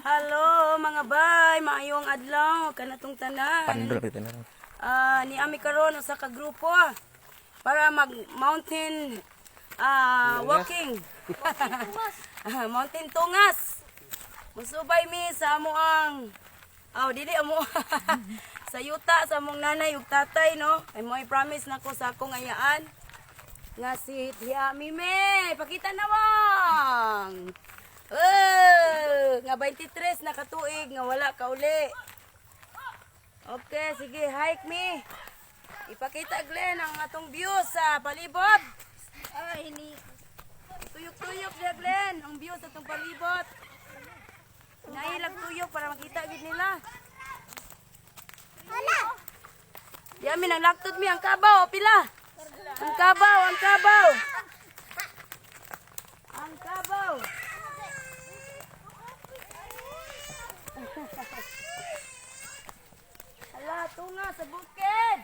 Hello mga bay, maayong adlaw kanatong tanan. Pandol kita na. Ni ami karon usa ka grupo para mag mountain walking. Mountain Tungas. Musubay mi sa amoang dili amo sa yuta sa among nanay ug tatay no. Ay mo promise nako sa akong ayaan nga si Tia Mime, pakita nawang. Nga 23 na katuig nga wala ka uli. Okay, sige, hike me. Ipakita Glenn ang atong view sa palibot. Ini tuyok-tuyok siya Glenn, ang view sa atong palibot. Nailag tuyok para makita gid nila. Hala. Yami nang laktod mi ang kabaw, pila. Ang kabaw, ang kabaw. Ang kabaw. Hala, tunga sa bukid.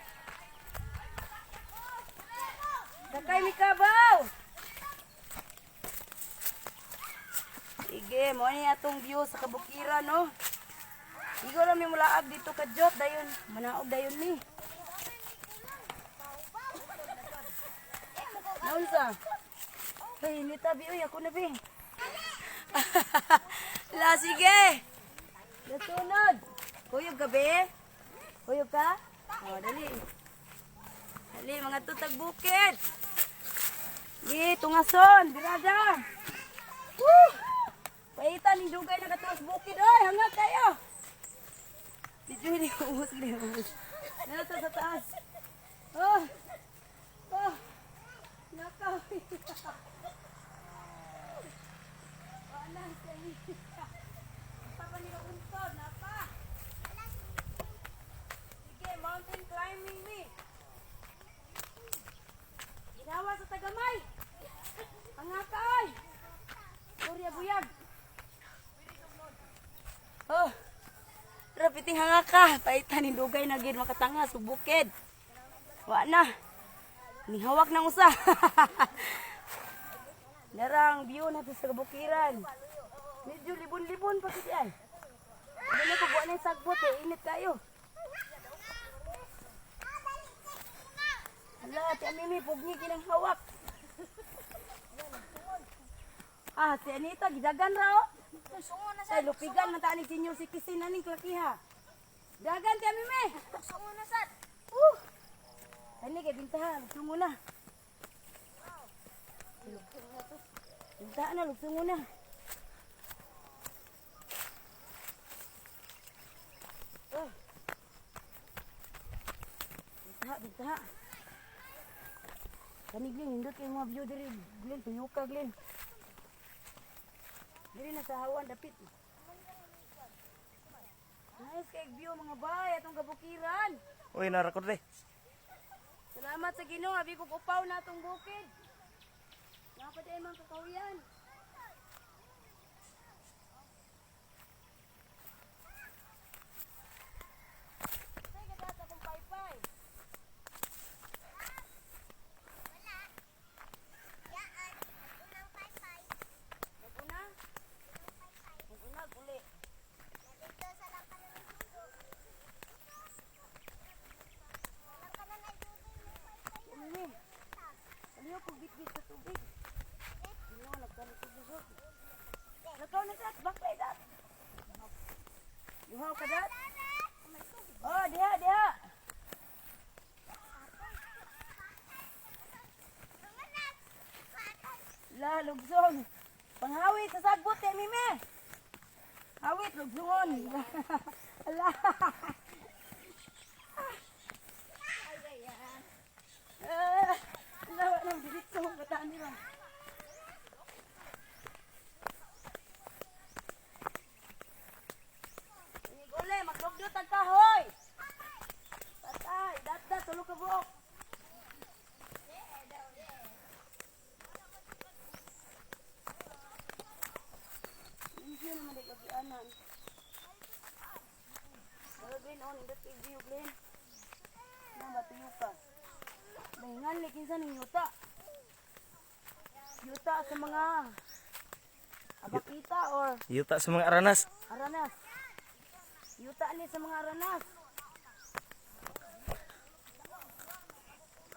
Sakay mi kabaw. Sige, mo ni atong view sa kabukiran, no? Igo lang mi mulaag dito ka Jot, dayon. Manaog dayon ni. Naunsa? Hey, ni tabi, uy, ako na bi. La, sige. Nasunod. Kuyog ka, be? Kuyog ka? Dali. Dali, mga tutag bukid. Di, tungason, birada. Woo! Paitan, yung dugay na katuwas bukid. Oy, hanggang kayo. Dito, hindi umus. Nasa sa taas. Oh! Nakaw. Wala sa iyo. Papa nila untod, napa. Sige, mountain climbing me. Ginawa sa tagamay. Pangakay. Surya buyag. Oh. Rapiting hangaka. Paitan ni dugay na gid makatanga sa bukid. Wa na. Nihawak ng usa. Darang view na sa kabukiran. Medyo libon-libon pa kasi ay. Hindi na pagbuwan ng sagbot eh. Init kayo. Hala, ti Amimi, pugni kinang hawak. Si Anita, gidagan raw. Ay, lupigan na taanig senior si Kisin na ning klakiha. Dagan ti Amimi. Sungo na sad. Ani kay bintahan, lusungo na. Bintahan na, lusungo na. Bintaha. Kani Glenn, hindot kayo mga view diri. Glenn, tuyuka Glenn. Diri na sa hawan, dapit. Nice kay view mga bay, atong kabukiran. Uy, narakot re. Salamat sa Ginoo, abi ko upaw na itong bukid. Napaday mga kakawiyan. Say ka data kong paypay. Wala. Yaan. Unang paypay. Naguna? Naguna, guli. Dito sa lakanan ng suso. Ini. Aliyo ko bit-bit sa tubig. Ano, nagkaroon sa busog. Nakaw na dat, baklay dat. Luhaw ka dat? Oh, diha. La, lugsong. Panghawit sa sagbot, Mime. Hawit, lugsongon. Ala. Lawa ng bilit sa mga kataan nila. Gule, maglugdot ang kahoy. Patay, dat, tulog ka buok. Hindi naman di kagianan. Gagawin on, indot kay view, Glenn. Matuyo ka. Dahingan, likin sa ning yuta. Yuta sa mga Abakita or Yuta sa mga aranas. aranas. Yuta ni sa mga aranas.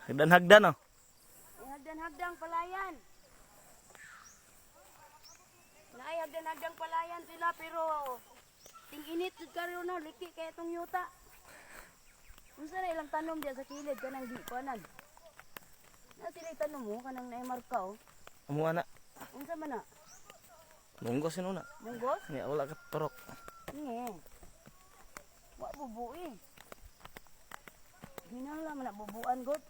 Hagdan-hagdan oh. Ay, hagdan-hagdang palayan. Naay hagdan-hagdang palayan sila pero ting-init jud karon no, liki kay itong yuta. Unsa na ilang tanom diya sa kilid kanang di panan. Na sila tanom mo kanang naay marka oh. Amo ana. Unsa man na? Munggos yun una. Munggos? Nga wala ka turok. Nge. Wa bubuin. Hinala man na bubuan god.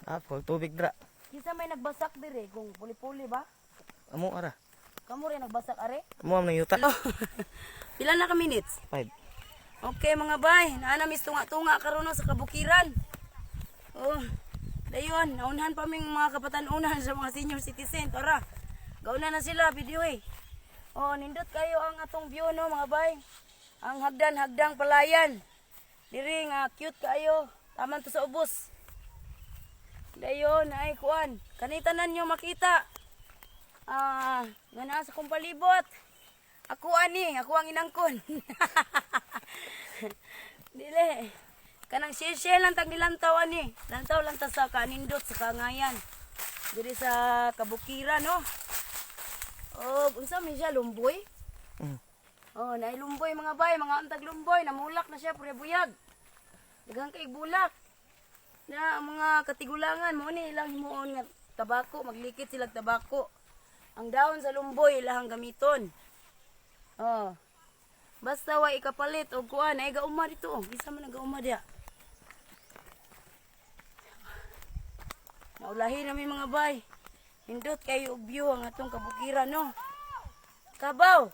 Pag tubig dra. Kisa may nagbasak dire kung puli-puli ba? Amo ara. Kamu rin nagbasak are? Amo ang yuta. Pila na ka minutes? 5. Okay mga bay, naanamis tunga-tunga karon sa kabukiran. Oh, dayon, naunhan pa ming mga kapatanunan sa mga senior citizen. Tara, gauna na sila, video eh. Oh, nindot kayo ang atong view no mga bay. Ang hagdan-hagdang palayan. Diri nga cute kayo. Taman to sa ubos. Dayon, ay kuan. Kanitanan nyo makita. Nga naa sa kong palibot. Ako ani, ako ang inangkon. Dili. Kanang share lang tag nilantaw ani. Lantaw lang ta sa kanindot sa kangayan. Diri sa kabukiran no. Oh, unsa man siya lumboy? Oh, naay lumboy mga bay, mga untag lumboy, namulak na siya pure buyag. Daghang kay bulak. Na ang mga katigulangan mo ni ilang himuon nga tabako, maglikit sila tabako. Ang dahon sa lumboy ilahang gamiton. Oh. Basta wa ikapalit og kuan ay gauma dito. Oh. Bisa man nagauma dia. Naulahi na mi mga bay. Hindot kayo og view ang atong kabukiran no. Kabaw.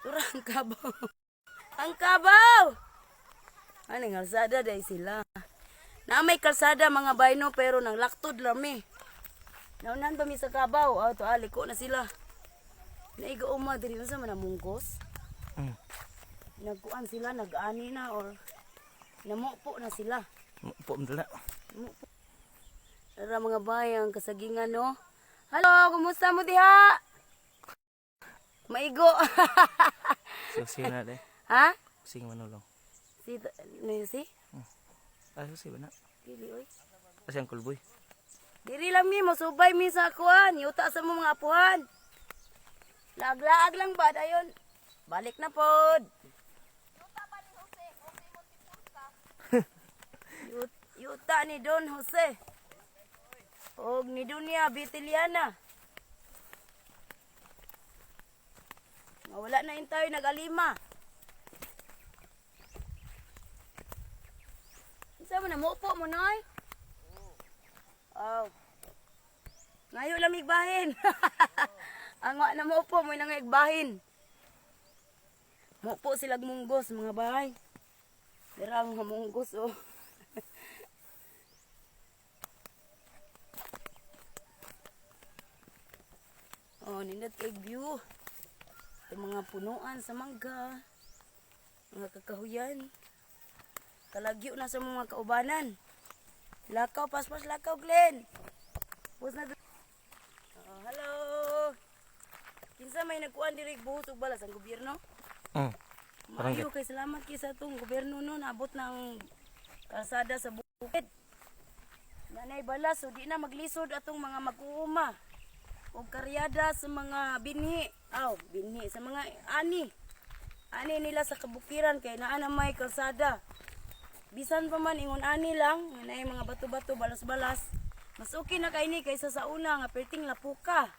Turang kabaw. Ang kabaw. Ani kalsada day sila. Na may kalsada mga bay no pero nang laktod lami. Naunan pa mi sa kabaw. To aliko na sila. Naiga uma diri unsa man namungkos. Nagkuan sila, nag-ani na or namupo na sila. Mupo mo na. Tara mga bayang kasagingan no. Hello, kumusta mo diha? Maigo. Susi na de. Ha? Sing manulong. Si? Susi ba na? Dili oy. Kasi ang kulboy. Diri lang mi musubay mi sa kuan, yuta sa mga apuhan. Laag-laag lang ba dayon? Balik na pod. Yuta ni Don Jose. Og ni Dunia Bitiliana. Wala na intayo nag-alima. Isa mo na mupo mo noy? Oh. Ngayon lang igbahin. Ang wa na mupo mo nang igbahin. Mupo sila munggos mga bahay. Dirang munggos oh. Oh, nindot kay view. Itong mga punuan sa mangga. Mga kakahuyan. Kalagyo na sa mga kaubanan. Lakaw, paspas lakaw, Glenn. Pus na hello. Kinsa may nagkuan diri buhos og balas ang gobyerno? Maayo kay salamat kay sa tong gobyerno no naabot ng kalsada sa bukid. Nanay balas so di na maglisod atong mga mag-uuma. Og karyada sa mga binhi. Binhi sa mga ani. Ani nila sa kabukiran kay naa na may kalsada. Bisan pa man ingon ani lang, na mga bato-bato balas-balas. Mas okay na kay ni kaysa sa una nga perting lapuka.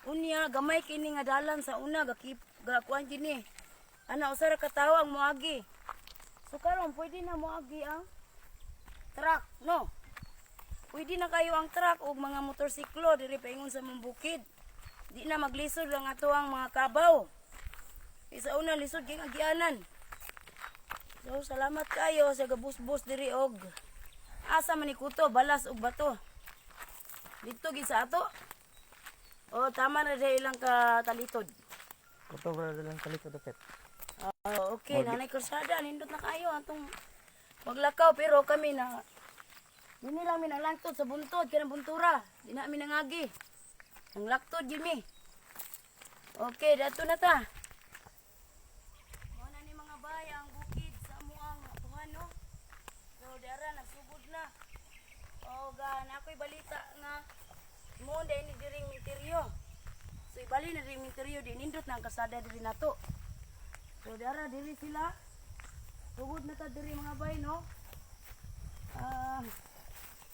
Unya gamay kini nga dalan sa una gakuan kini. Ana usara ka tawo ang moagi. So karon pwede na moagi ang truck, no? Pwede na kayo ang truck o mga motorsiklo diri paingon sa mga bukid. Di na maglisod lang ato ang mga kabaw. Isa una lisod kay agianan. So salamat kayo sa gabus-bus diri og asa man ikuto balas og bato. Dito gid sa ato. O tama na dai ilang ka talitod. Kato ba lang kaliko dapat. Okay, nanay kursada nindot na kayo atong maglakaw pero kami na Dini lang mi naglantod sa buntod, kanang buntura. Di na mi nangagi. Ang laktod yun mi. Okay, dato na ta. Muna ni mga bay ang bukid sa amuang apuhan, no? So, dara, nagsugod na. O, ako'y balita nga mo dahil ni diring minteryo. So, ibali na diring minteryo, dinindot na ang kasada diri nato. So, dara, diri sila. Sugod na ta diri mga bay, no?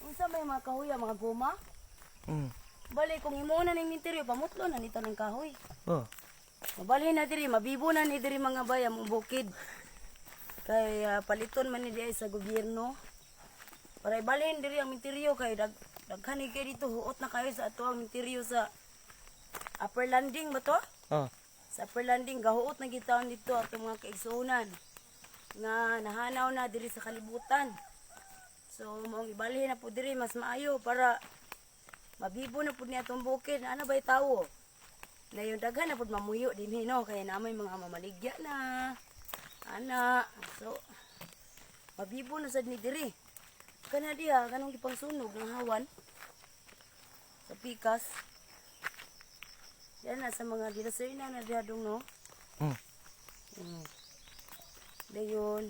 Unsa may mga kahoy, mga goma? Bali, kung imo na ng minteryo, pamutlo na nito ng kahoy. Oh. Mabali na diri, mabibo na ni diri mga bay ang bukid. Kay paliton man ni diay sa gobyerno. Para ibalhin diri ang minteryo kay daghan kay dito huot na kayo sa ato ang minteryo sa upper landing ba to? Oh. Sa upper landing gahuot na gitawon dito ato mga kaigsuonan nga nahanaw na diri sa kalibutan. So maong ibalhin na po diri mas maayo para mabibo na pud ni atong bukid. Ano ba tawo? Na yung daghan na pud mamuyo dinhi no kay namay mga mamaligya na. Ana. So mabibo na sad ni diri. Kana diha kanang gipang sunog ng hawan sa pikas. Yan na sa mga gilasoy na diha dong no. Dayon.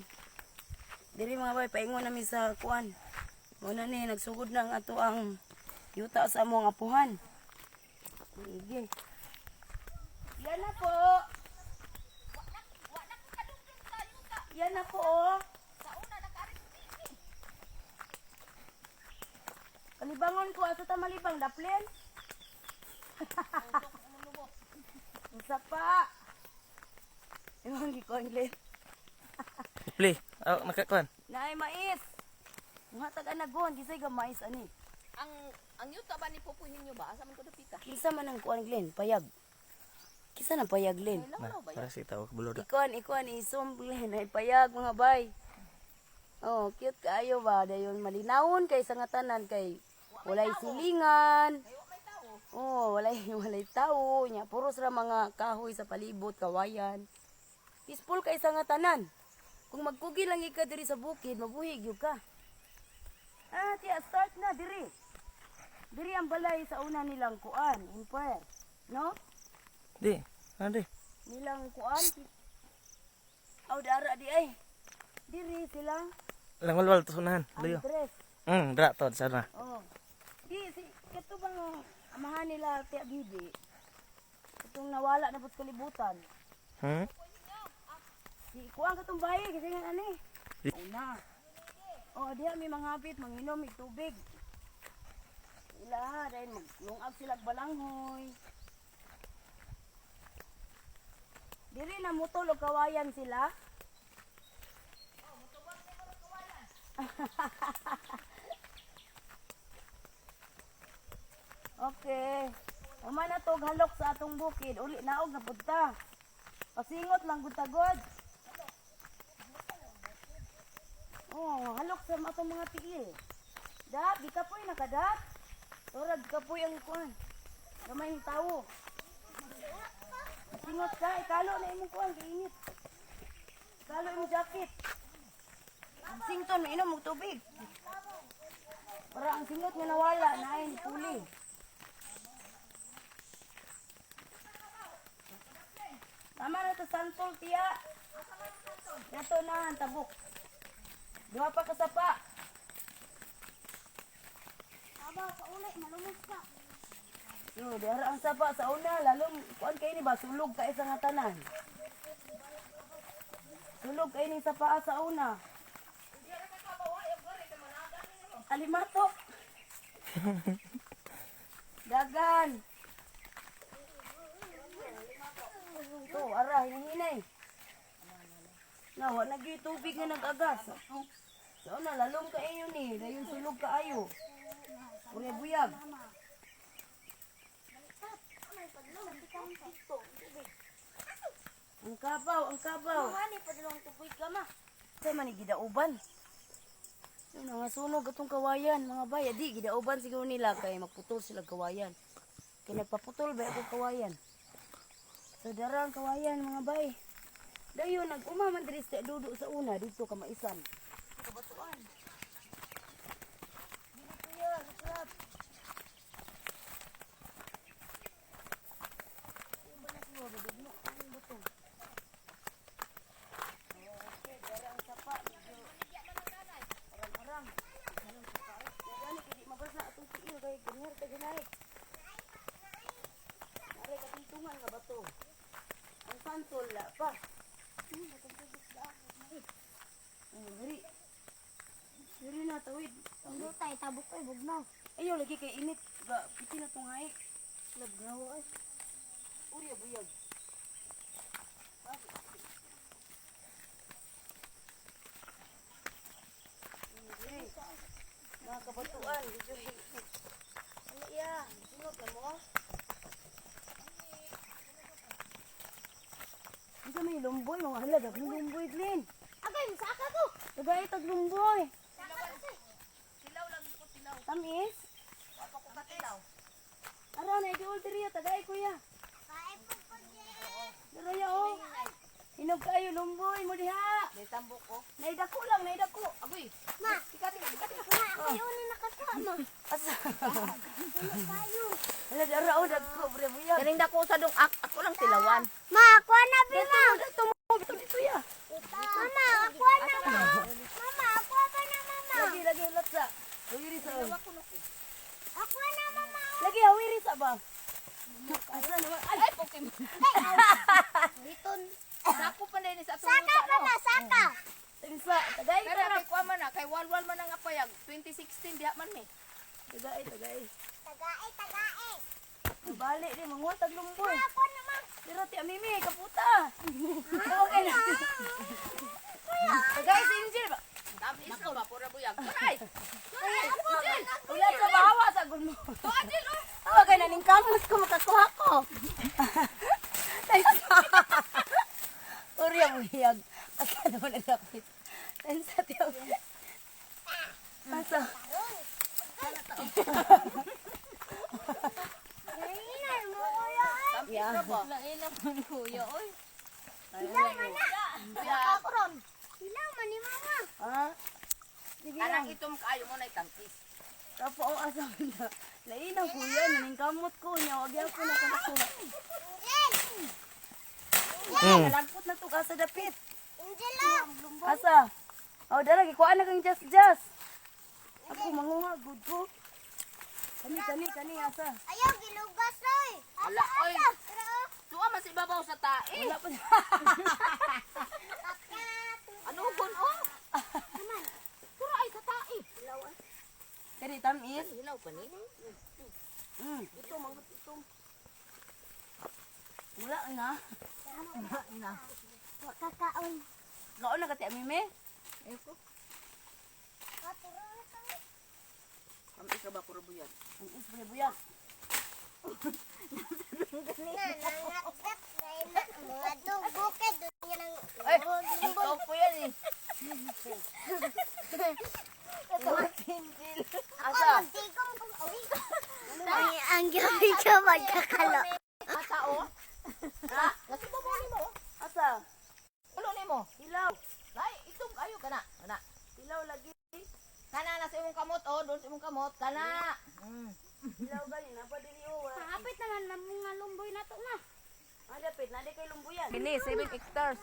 Diri mga bay paingon nami sa kuan. Muna ni nagsugod na ang ato ang yuta sa among apuhan. Sige. Yan na po. Yan na po. Kalibangon ko ato ta malibang daplen. Usa pa. Imong gikonglen. Play. Nakakuan. Naay mais. Nga taga-nagon kisay ga mais ani. Ang yuta ba ni Popoy ninyo ba? Asa man ko dapita? Kinsa man ang kuan Glen, payag. Kisa na payag Glen. Na, para si tawag buloda. Ikuan isum Glen ay payag mga bay. Oh, cute kaayo ba dayon malinawon kay sa nga tanan kay walay silingan. Oh, walay tao nya puros ra mga kahoy sa palibot, kawayan. Peaceful kay sa nga tanan. Kung magkugi lang ika diri sa bukid, mabuhi gyud ka. Tiya, start na diri. Diri ang balay sa una nilang kuan, empire. No? Di. Ano di? Nilang kuan. Dara di ay. Diri silang Langwal-wal to sunahan. Luyo. Andres. Dra to sana. Oh. Ito bang amahan nila Tia Bibi? Itong nawala na pud kalibutan. Si kuan katong bayi kasi nga ani. Una. Diha may mga hapit manginom mig tubig. Ila dahil maglungag sila balanghoy. Diri na mutol og kawayan sila. Okay. Uma na to halok sa atong bukid. Uli naog na punta. Pasingot lang gutagod. Halok sa atong mga tiil. Dap, di ka po'y nakadap. Torag ka po'y ang kuan. Gamay ng tao. Pasingot ka, ikalo na imong kuan, kainit. Ikalo imong jacket. Ang sington, mainom mong tubig. Para ang singot nga nawala, nain, puli. Tama na to santol, tiya. Yato na ang tabok. Duha pa kasapa. Aba, paulay, malumos ka. Yo, diara ang sapa sa una, lalong, kuan kayo ni ba, sulog ka isa nga tanan. Sulog kayo ni sa paa sa una. Alimato. Dagan. Ito, ara, hinihinay. Nawa, nag-tubig nga nag-agas. So na, lalong ka inyo ni. Dayon sulog ka ayo. Ure buyag. Ang kabaw, ang kabaw. Hani, padalong tubig ka ma. Sa man gidauban. Yun, nga sunog atong kawayan, mga bay. Di, gidauban siguro nila kay magputol sila kawayan. Kaya nagpaputol ba itong kawayan? So, dara ang kawayan, mga bay. Dayon, nag-umaman diri sa dudu sa una, dito ka maisan. Kabatuan. Dili ko yan, sarap. Wala pa. Diri. Diri na tawid. Ang tay tabok ay bugnaw. Ayaw lagi kay init. Ba, piti na tong hay. Labnaw ay. Uri buyag. Mga kabatuan, video ano iya? Sunod na mo? Isa may lumboy, mga halaga ng lumboy, Glenn. Agay, saka ko. Tagay tag lumboy. Tilaw lang ko tilaw. Tamis. Ako ko katilaw. Ara na di ulteriya tagay kuya. Kain po po Daraya oh. Hinog kayo lumboy mo diha. May tambok ko. Naidako lang, naidako. Agoy. Ma, Tikati, tikati. ma, kayo ni nakatuwa mo. Asa. Ano kayo? Hala dara oh dagko bre buya. Galing dako sa dong ako lang tilawan. Ma, ako na bima. Dito dito ya. Mama, ako na ma. Mama, ako pa na mama. Lagi latsa. Hawiri sa. Ako na mama. Lagi hawiri sa ba. Asa naman. Ay, Pokemon. Dito. Dako pa din sa Saka pa na, saka. Tinsa, tagay Pero ka na. kay kuha man na, kay walwal man ang apayag. 2016 diha man mi. Tagay, tagay. Tagae, tagae. Balik ni manguha tag lumboy. Ako na ma. Dira ti amimi kaputa. Okay na. Tagay si Angel ba? Tabi isa ba pura buyag. Ay. Wala sa bawa sa gulmo. To Angel oh. Awa kay naning kamot ko makakuha ko. Uri ang buyag. Aka naman nagkapit. Tansa tiyo. Asa. Nainay mo kuya. Tabi isa ba? Ilaw man na. Biya. Ako ron. Ilaw man ni mama. Ha? Sige Anang lang. itom kaayo mo na itamtis. Tapo ang asa na. Lain ang kuya. Naning kamot ko niya. Wag yan ko na kunakuha. Hmm. Nalagpot na to ka sa dapit. Angela. Asa? Oh, dara gikuan na kang just. Ako manguha good ko. Kani asa. Ayaw, gilugas oy. Ala, oy. Tuwa man si babaw sa tae. Wala pa. Ano gon oh? Tura ay sa tae. Kani tamis. Hilaw pa ni. Ito mangut ito. Wala nga. Wa kakaon. Kaon na kati amime. Eko. Katuro ka. Am isa ba pura buyag. Ang isbre buyak. Na nangagat na ina mga dugo ka doon yan ang Ay, ikaw po yan eh. Asa? Tigom kung awi. Ang gabi ka magkakalo. Asa oh? Ha? Kasi mo mo. Asa? Ulo ni mo. Ilaw. Lai, itong kayo kana. Kana. Ilaw lagi. Kana na sa imong kamot oh, doon sa imong kamot. Kana. Ilaw gani na pa diri o. Kapit naman na mga lumboy na to na. Dapit na di kay lumbuyan. Bini 7 hectares.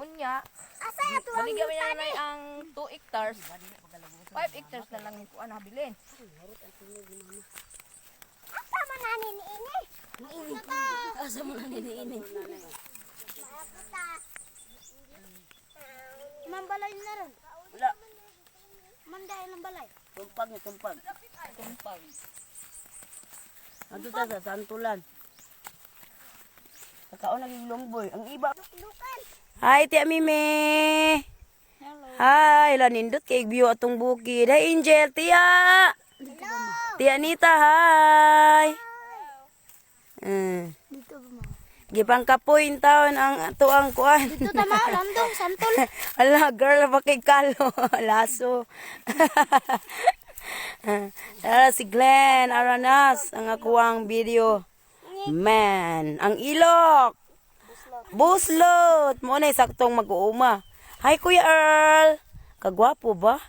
Unya, Asa ato ang baligyan mo na ang 2 hectares. 5 hectares na lang ko ana bilin. asa man nani ni ini? Ini ka. Asa mo na ini. Maputa. Mambalay na ron. Wala. Manday ng balay. Tumpag ni tumpag. Tumpag. Ato ta sa santulan. Kakaon lagi lumboy. Ang iba. Lukan. Hi, Tia Mimi. Hello. Hi, lanindot kay view atong bukid. Hi, Angel, Tia. Hello. Tia Anita, hi. Dito ba mo? Gipang kapoy taon ang tuang kuan. Dito tama landong santol. Ala, girl, bakit kalo? Laso. Si Glenn Aranas, ang akuang video. Man, ang ilok. Buslot. Mo na saktong mag-uuma. Hi, Kuya Earl. Kagwapo ba?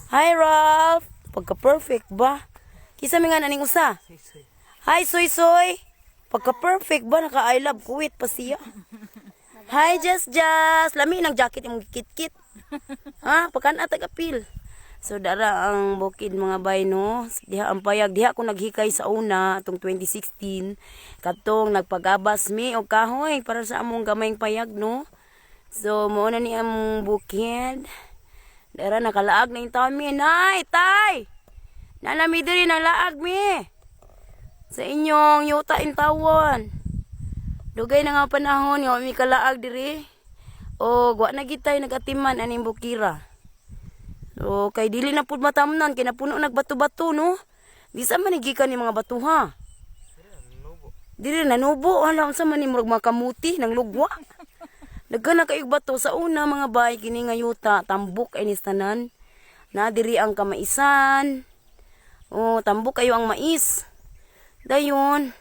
Hi, Ralph. Pagka-perfect ba? Kisa mi nga naning usa. Hi, Soy Soy. Pagka-perfect ba? Naka-I love Kuwait pa siya. Hi, Just. Lami ng jacket yung kit-kit. Ha? Pagkaan atag apil. So dara ang bukid mga bay no. Diha ang payag diha ko naghikay sa una atong 2016 katong nagpagabas mi og kahoy para sa among gamayng payag no. So mo na ni ang bukid. Dara nakalaag na yung taon mi. Nay, tay! Nanami diri ng laag mi. Sa inyong yuta in tawon. Dugay na nga panahon nga mi kalaag diri. O wa na gitay nagatiman aning bukira. So, kay dili na pud matamnan kay napuno nagbato-bato no. Bisa man gikan ni mga batuha. Dili na nubo hala unsa man ni murag makamuti nang lugwa. Daghan na kay bato sa una mga bay kini nga yuta tambok ay nistanan. Na diri ang kamaisan. O tambok kayo ang mais. Dayon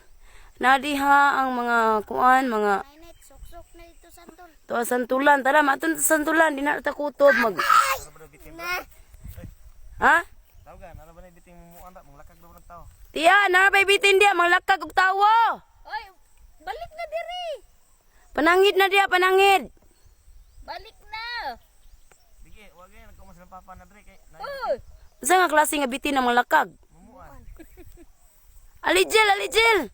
na diha ang mga kuan mga Mainit, sok-sok na dito santol. to santulan tara maton santulan di na ta kutob mag Ha? Tawgan, ano ba na biting mo anda, manglakag daw ng tao. Tiya, na bay bitin dia manglakag og tawo. Oy, balik na diri. Panangid na dia, panangid. Balik na. Sige, wag yan, nagkumas ng papa na dre kay na Oy, Unsa nga klase nga bitin ang manglakag? mumuan. Alijel, alijel.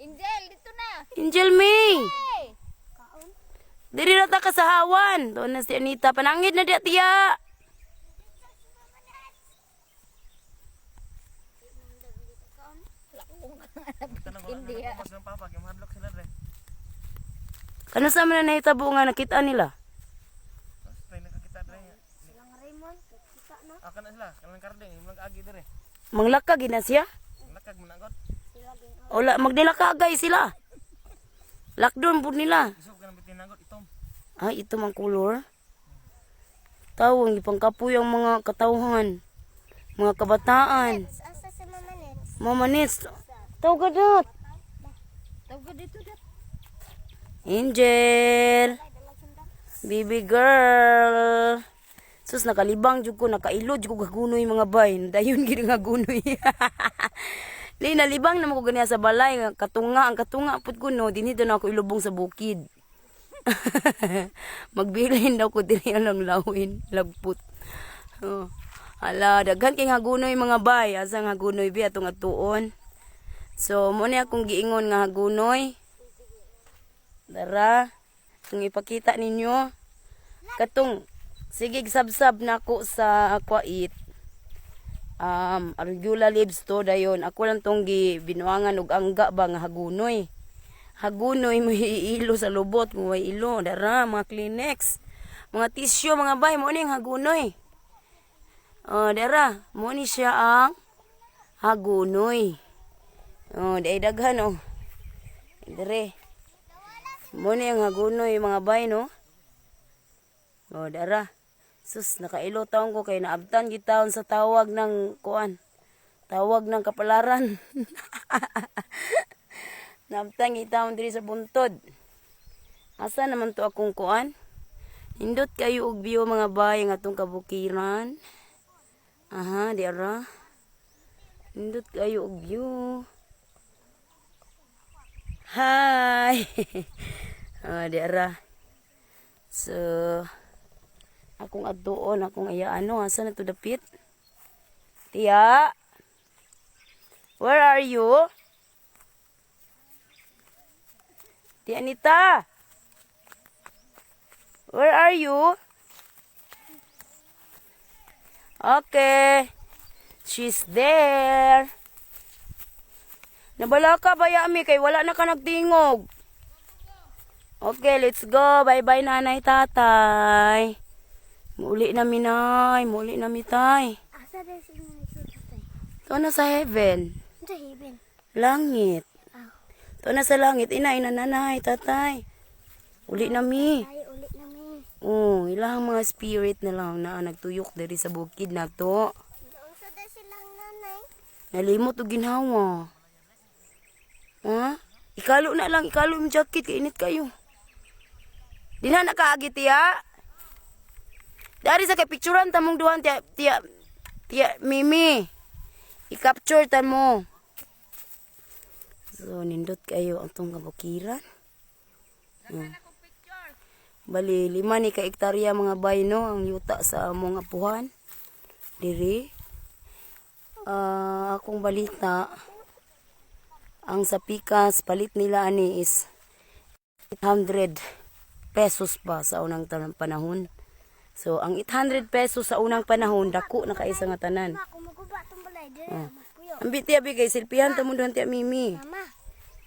Angel, dito na. Angel May. Hey. Diri na ta kasahawan. Doon na si Anita, panangid na dia tiya. Hindi ah. Nagkumas ng papa kay mahadlok sila dre. Kano sa man na nahitabo nga nakita nila? Tapos tayo nakakita dre. Silang Raymond, kita na. Aka na sila, kanang karding, imong agi dre. Manglakag gina siya? Manglakag managot. Sila din. Ola magdilakagay sila. Lockdown pud nila. Isog ka ng bitin nagot itom. Ay, ito mang color. Tawang ipangkapoy ang mga katawhan. Mga kabataan. Asa si Mama Nets? Mama Nits. Tawag dot. Tawag dito dat. Angel. Baby girl. Sus nakalibang jud ko nakailo jud ko gagunoy mga bay. Dayon gid nga gunoy. Li nalibang na mo ko ganiya sa balay nga katunga ang katunga pud ko no dinhi na ako ilubong sa bukid. Magbilin daw ko diri lang lawin, lagput. Oh. Ala, daghan kay hagunoy mga bay, asa nga hagunoy bi atong atuon. So, mo ni akong giingon nga hagunoy. Dara, kung ipakita ninyo katong sige sabsab nako sa kwait. Arugula leaves to dayon. Ako lang tong binuangan og angga ba nga hagunoy. Hagunoy mo iilo sa lubot mo way ilo dara mga Kleenex, mga tissue mga bay mo ning hagunoy. Dara mo ni siya ang hagunoy. Day daghan oh. Dire. Mo ni ang hagunoy mga bay no. Dara. Sus nakailo taon ko kay naabtan gitaon sa tawag ng kuan. Tawag ng kapalaran. Naabtan gitaon diri sa buntod. Asa naman to akong kuan? Hindot kayo og view mga bay nga atong kabukiran. Aha, diara. Hindot kayo og view. Hi. Diara. So akong adtuon, akong ayaano, asa na to dapit? Tia? Where are you? Tia Anita? Where are you? Okay. She's there. Nabala ka ba yami kay wala na ka nagtingog? Okay, let's go. Bye-bye nanay tatay. Muli na minay, muli na mitay. Asa din si Mama Nets? Ito na sa heaven. Sa heaven. Langit. Ito na sa langit. Inay na nanay, tatay. Uli na mi. Ay, ulit na mi. Ilang mga spirit na lang na nagtuyok dari sa bukid na to. Asa din silang nanay? Nalimot o ginhawa. Ha? Ikalo na lang, ikalo yung jacket, kainit kayo. Di na nakaagit tiya. Dari sa kay picturean tamong duhan tiya Mimi. I-capture ta mo. So nindot kayo ang tong kabukiran. Bali 5 ni ka hektarya mga bay no ang yuta sa among apuhan. diri. Akong balita, ang sa pikas palit nila ani is 800 pesos pa sa unang panahon. So ang 800 pesos sa unang panahon dako na kaisa nga tanan. Mama, kung maguba itong balay, dira. Puyo. Ang biti abi kay silpihan ta mo doon ti Mimi. Mama,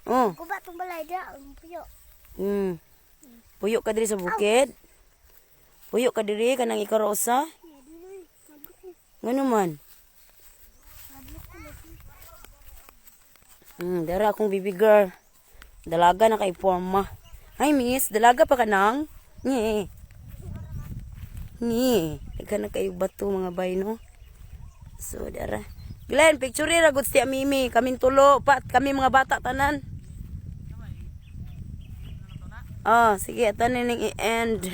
Oh. maguba itong balay, dira. Puyo. Puyo ka diri sa bukid. Puyo ka diri kanang ikarosa. Ngano man? Dara akong baby girl. Dalaga na kay forma. Ay miss, dalaga pa ka nang? Nye. Nye. Ika na kayo bato mga bay no. So dara. Glenn, picture ra gud si Mimi. Kaming tulo, pat kami mga bata tanan. Sige, tanan ning i-end.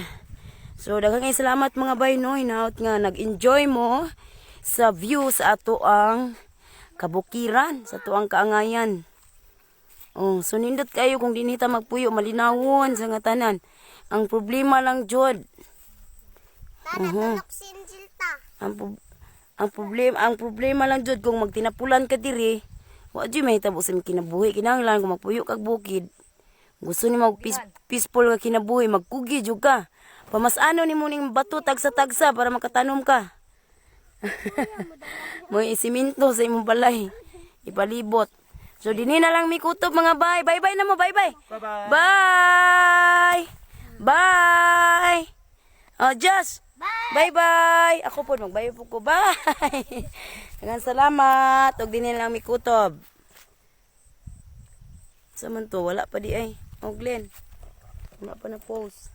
So daghang salamat mga bay no, hinaut nga nag-enjoy mo sa view sa ato ang kabukiran, sa ato ang kaangayan. So nindot kayo kung dinita magpuyo malinawon sa nga tanan. Ang problema lang jud. Tunok sinjilta. Ang problema lang jud kung magtinapulan ka diri, wa jud mahitabo sa kinabuhi. Kinahanglan kung magpuyo kag bukid. Gusto ni mag peaceful ka kinabuhi, magkugi jud ka. Pamasano ni mo ning bato tagsa-tagsa para makatanom ka. Mo isiminto sa imong balay. Ipalibot. So dinhi na lang mi kutob mga bay. Bye-bye na mo, bye-bye. Bye-bye. Bye. Bye. Just. Bye-bye. Ako po magbayo po ko. Bye. Daghang salamat. Og dinhi na lang mi kutob. Sa man to wala pa di ay. Og Glenn. Wala pa na post.